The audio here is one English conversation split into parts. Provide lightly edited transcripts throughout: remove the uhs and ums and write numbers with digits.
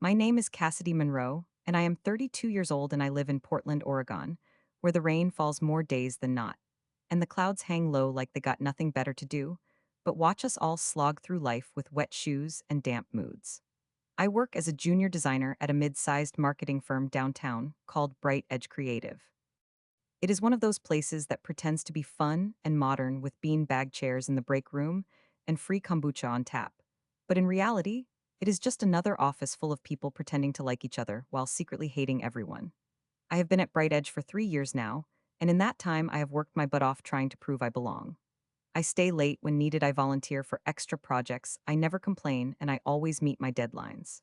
My name is Cassidy Monroe, and I am 32 years old and I live in Portland, Oregon, where the rain falls more days than not, and the clouds hang low like they got nothing better to do, but watch us all slog through life with wet shoes and damp moods. I work as a junior designer at a mid-sized marketing firm downtown called Bright Edge Creative. It is one of those places that pretends to be fun and modern with bean-bag chairs in the break room and free kombucha on tap. But in reality, it is just another office full of people pretending to like each other while secretly hating everyone. I have been at Bright Edge for 3 years now, and in that time I have worked my butt off trying to prove I belong. I stay late when needed, I volunteer for extra projects, I never complain, and I always meet my deadlines.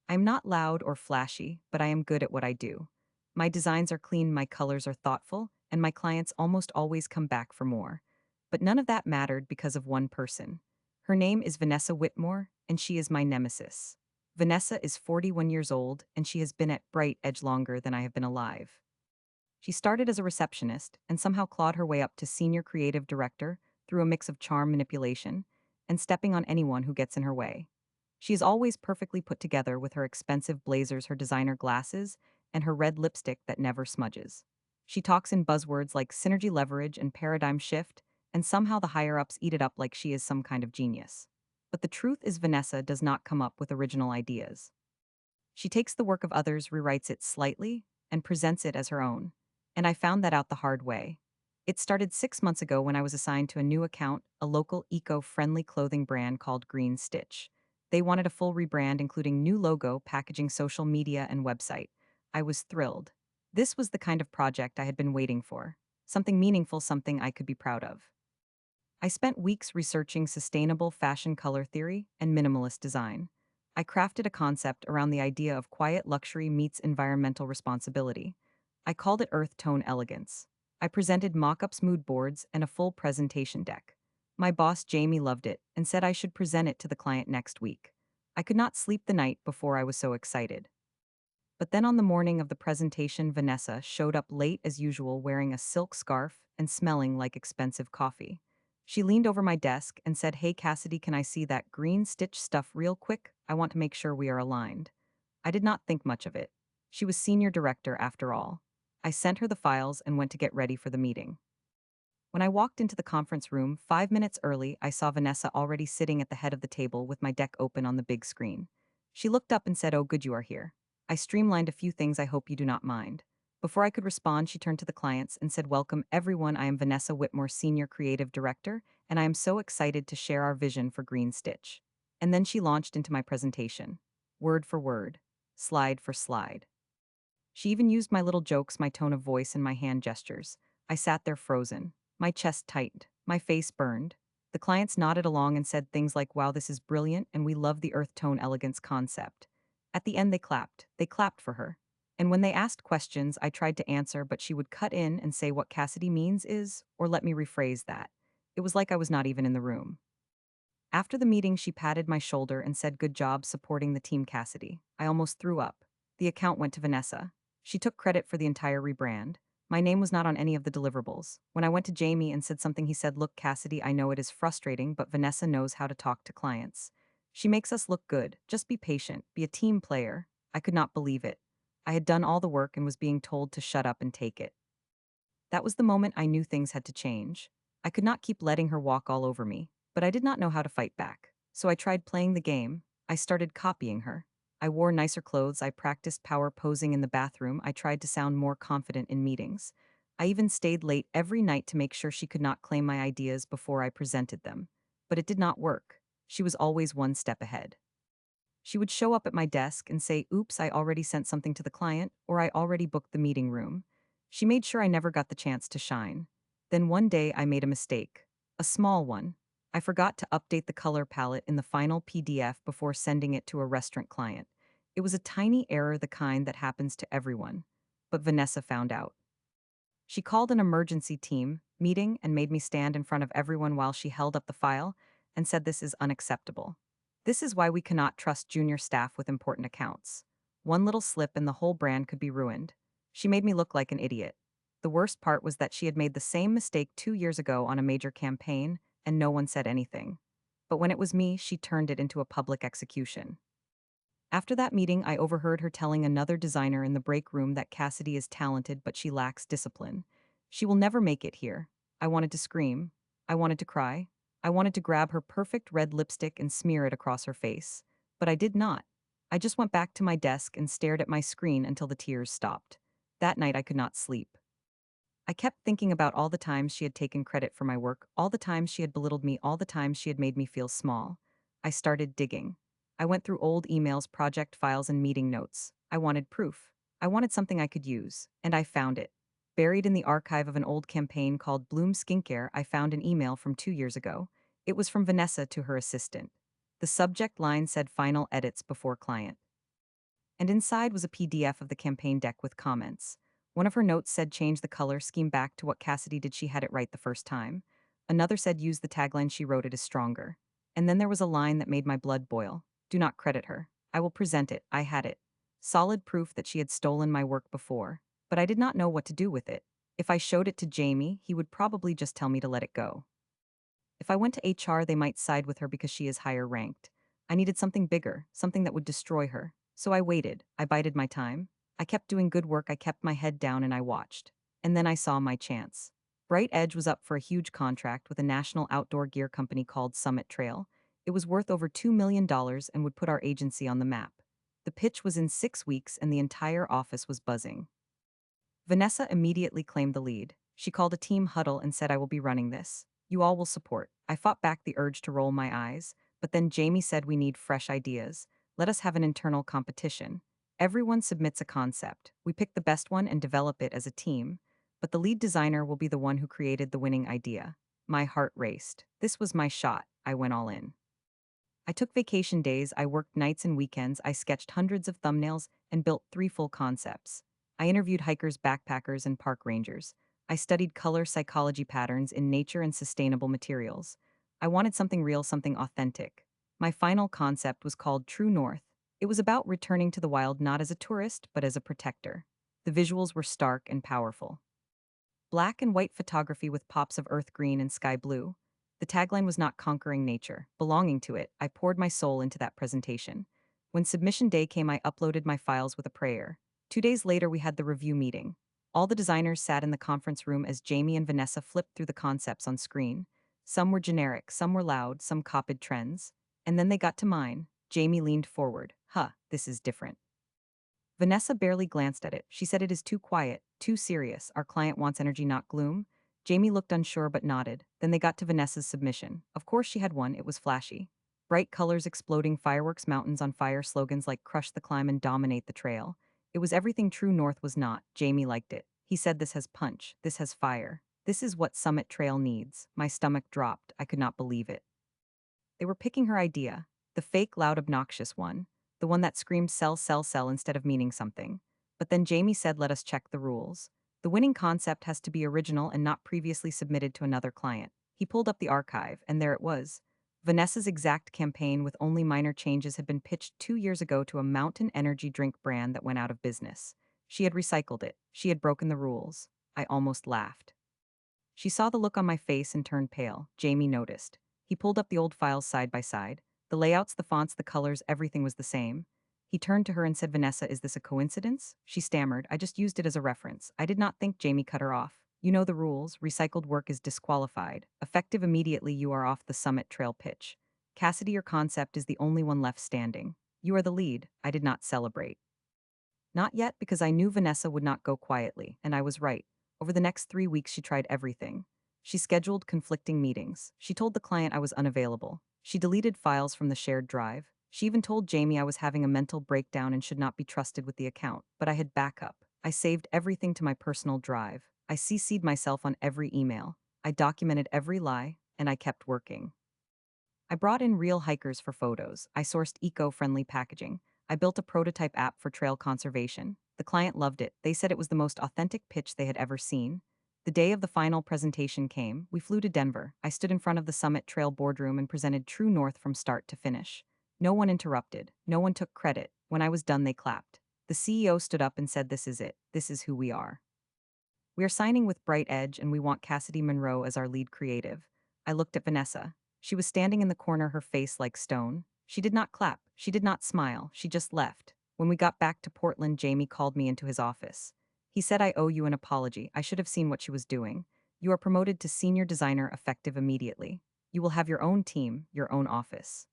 I'm not loud or flashy, but I am good at what I do. My designs are clean, my colors are thoughtful, and my clients almost always come back for more. But none of that mattered because of one person. Her name is Vanessa Whitmore, and she is my nemesis. Vanessa is 41 years old, and she has been at Bright Edge longer than I have been alive. She started as a receptionist and somehow clawed her way up to senior creative director through a mix of charm manipulation and stepping on anyone who gets in her way. She is always perfectly put together with her expensive blazers, her designer glasses, and her red lipstick that never smudges. She talks in buzzwords like synergy leverage and paradigm shift, and somehow the higher ups eat it up like she is some kind of genius. But the truth is, Vanessa does not come up with original ideas. She takes the work of others, rewrites it slightly, and presents it as her own. And I found that out the hard way. It started 6 months ago when I was assigned to a new account, a local eco-friendly clothing brand called Green Stitch. They wanted a full rebrand, including new logo, packaging, social media, and website. I was thrilled. This was the kind of project I had been waiting for. Something meaningful, something I could be proud of. I spent weeks researching sustainable fashion color theory and minimalist design. I crafted a concept around the idea of quiet luxury meets environmental responsibility. I called it earth tone elegance. I presented mock-ups, mood boards, and a full presentation deck. My boss Jamie loved it and said I should present it to the client next week. I could not sleep the night before, I was so excited. But then on the morning of the presentation, Vanessa showed up late as usual, wearing a silk scarf and smelling like expensive coffee. She leaned over my desk and said, "Hey Cassidy, can I see that green stitch stuff real quick? I want to make sure we are aligned." I did not think much of it. She was senior director after all. I sent her the files and went to get ready for the meeting. When I walked into the conference room 5 minutes early, I saw Vanessa already sitting at the head of the table with my deck open on the big screen. She looked up and said, "Oh, good, you are here. I streamlined a few things, I hope you do not mind." Before I could respond, she turned to the clients and said, "Welcome, everyone. I am Vanessa Whitmore, Senior Creative Director, and I am so excited to share our vision for Green Stitch." And then she launched into my presentation, word for word, slide for slide. She even used my little jokes, my tone of voice, and my hand gestures. I sat there frozen. My chest tightened. My face burned. The clients nodded along and said things like, "Wow, this is brilliant, and we love the earth tone elegance concept." At the end, they clapped. They clapped for her. And when they asked questions, I tried to answer, but she would cut in and say, "What Cassidy means is," or let me rephrase that. It was like I was not even in the room. After the meeting, she patted my shoulder and said, "Good job supporting the team, Cassidy." I almost threw up. The account went to Vanessa. She took credit for the entire rebrand. My name was not on any of the deliverables. When I went to Jamie and said something, he said, "Look, Cassidy, I know it is frustrating, but Vanessa knows how to talk to clients. She makes us look good. Just be patient. Be a team player." I could not believe it. I had done all the work and was being told to shut up and take it. That was the moment I knew things had to change. I could not keep letting her walk all over me, but I did not know how to fight back. So I tried playing the game. I started copying her. I wore nicer clothes, I practiced power posing in the bathroom, I tried to sound more confident in meetings. I even stayed late every night to make sure she could not claim my ideas before I presented them. But it did not work. She was always one step ahead. She would show up at my desk and say, "Oops, I already sent something to the client," or "I already booked the meeting room." She made sure I never got the chance to shine. Then one day I made a mistake. A small one. I forgot to update the color palette in the final PDF before sending it to a restaurant client. It was a tiny error, the kind that happens to everyone. But Vanessa found out. She called an emergency team meeting and made me stand in front of everyone while she held up the file and said, "This is unacceptable. This is why we cannot trust junior staff with important accounts. One little slip and the whole brand could be ruined." She made me look like an idiot. The worst part was that she had made the same mistake 2 years ago on a major campaign, and no one said anything. But when it was me, she turned it into a public execution. After that meeting, I overheard her telling another designer in the break room that Cassidy is talented but she lacks discipline. She will never make it here. I wanted to scream. I wanted to cry. I wanted to grab her perfect red lipstick and smear it across her face. But I did not. I just went back to my desk and stared at my screen until the tears stopped. That night I could not sleep. I kept thinking about all the times she had taken credit for my work, all the times she had belittled me, all the times she had made me feel small. I started digging. I went through old emails, project files, and meeting notes. I wanted proof. I wanted something I could use, and I found it. Buried in the archive of an old campaign called Bloom Skincare, I found an email from 2 years ago. It was from Vanessa to her assistant. The subject line said final edits before client. And inside was a PDF of the campaign deck with comments. One of her notes said change the color scheme back to what Cassidy did, she had it right the first time. Another said use the tagline, she wrote it is stronger. And then there was a line that made my blood boil. Do not credit her. I will present it, I had it. Solid proof that she had stolen my work before. But I did not know what to do with it. If I showed it to Jamie, he would probably just tell me to let it go. If I went to HR, they might side with her because she is higher ranked. I needed something bigger, something that would destroy her. So I waited. I bided my time. I kept doing good work. I kept my head down and I watched. And then I saw my chance. Bright Edge was up for a huge contract with a national outdoor gear company called Summit Trail. It was worth over $2 million and would put our agency on the map. The pitch was in 6 weeks and the entire office was buzzing. Vanessa immediately claimed the lead. She called a team huddle and said, I will be running this. You all will support. I fought back the urge to roll my eyes, but then Jamie said we need fresh ideas. Let us have an internal competition. Everyone submits a concept. We pick the best one and develop it as a team, but the lead designer will be the one who created the winning idea. My heart raced. This was my shot. I went all in. I took vacation days, I worked nights and weekends, I sketched hundreds of thumbnails and built 3 full concepts. I interviewed hikers, backpackers, and park rangers. I studied color psychology patterns in nature and sustainable materials. I wanted something real, something authentic. My final concept was called True North. It was about returning to the wild not as a tourist, but as a protector. The visuals were stark and powerful. Black and white photography with pops of earth green and sky blue. The tagline was not conquering nature, belonging to it. I poured my soul into that presentation. When submission day came, I uploaded my files with a prayer. 2 days later, we had the review meeting. All the designers sat in the conference room as Jamie and Vanessa flipped through the concepts on screen. Some were generic, some were loud, some copied trends. And then they got to mine. Jamie leaned forward. This is different. Vanessa barely glanced at it. She said it is too quiet, too serious. Our client wants energy, not gloom. Jamie looked unsure but nodded. Then they got to Vanessa's submission. Of course she had one, it was flashy. Bright colors, exploding fireworks, mountains on fire, slogans like crush the climb and dominate the trail. It was everything True North was not. Jamie liked it. He said this has punch, this has fire. This is what Summit Trail needs. My stomach dropped. I could not believe it. They were picking her idea, the fake, loud, obnoxious one, the one that screamed sell, sell, sell instead of meaning something. But then Jamie said, let us check the rules. The winning concept has to be original and not previously submitted to another client. He pulled up the archive, and there it was. Vanessa's exact campaign with only minor changes had been pitched 2 years ago to a mountain energy drink brand that went out of business. She had recycled it. She had broken the rules. I almost laughed. She saw the look on my face and turned pale. Jamie noticed. He pulled up the old files side by side. The layouts, the fonts, the colors, everything was the same. He turned to her and said, Vanessa, is this a coincidence? She stammered, I just used it as a reference. I did not think. Jamie cut her off. You know the rules. Recycled work is disqualified. Effective immediately, you are off the Summit Trail pitch. Cassidy, your concept is the only one left standing. You are the lead. I did not celebrate. Not yet, because I knew Vanessa would not go quietly, and I was right. Over the next 3 weeks, she tried everything. She scheduled conflicting meetings. She told the client I was unavailable. She deleted files from the shared drive. She even told Jamie I was having a mental breakdown and should not be trusted with the account, but I had backup. I saved everything to my personal drive. I CC'd myself on every email. I documented every lie, and I kept working. I brought in real hikers for photos. I sourced eco-friendly packaging. I built a prototype app for trail conservation. The client loved it. They said it was the most authentic pitch they had ever seen. The day of the final presentation came. We flew to Denver. I stood in front of the Summit Trail boardroom and presented True North from start to finish. No one interrupted. No one took credit. When I was done, they clapped. The CEO stood up and said, this is it. This is who we are. We are signing with Bright Edge and we want Cassidy Monroe as our lead creative. I looked at Vanessa. She was standing in the corner, her face like stone. She did not clap. She did not smile. She just left. When we got back to Portland, Jamie called me into his office. He said, I owe you an apology. I should have seen what she was doing. You are promoted to senior designer effective immediately. You will have your own team, your own office.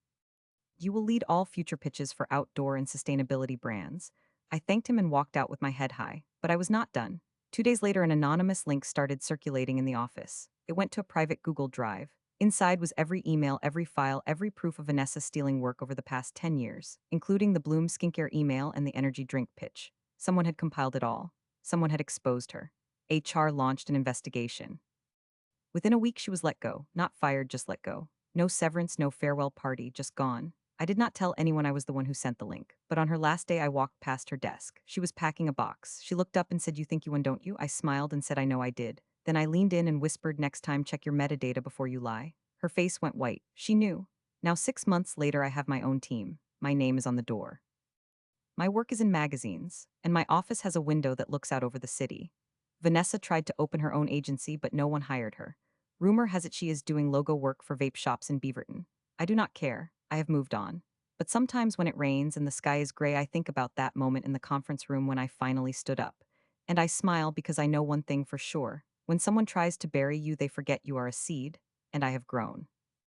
You will lead all future pitches for outdoor and sustainability brands. I thanked him and walked out with my head high, but I was not done. 2 days later, an anonymous link started circulating in the office. It went to a private Google Drive. Inside was every email, every file, every proof of Vanessa stealing work over the past 10 years, including the Bloom skincare email and the energy drink pitch. Someone had compiled it all. Someone had exposed her. HR launched an investigation. Within a week, she was let go. Not fired, just let go. No severance, no farewell party, just gone. I did not tell anyone I was the one who sent the link, but on her last day, I walked past her desk. She was packing a box. She looked up and said, You think you won, don't you? I smiled and said, I know I did. Then I leaned in and whispered, Next time, check your metadata before you lie. Her face went white. She knew. Now, 6 months later, I have my own team. My name is on the door. My work is in magazines, and my office has a window that looks out over the city. Vanessa tried to open her own agency, but no one hired her. Rumor has it she is doing logo work for vape shops in Beaverton. I do not care. I have moved on. But sometimes when it rains and the sky is gray, I think about that moment in the conference room when I finally stood up. And I smile because I know one thing for sure. When someone tries to bury you, they forget you are a seed, and I have grown.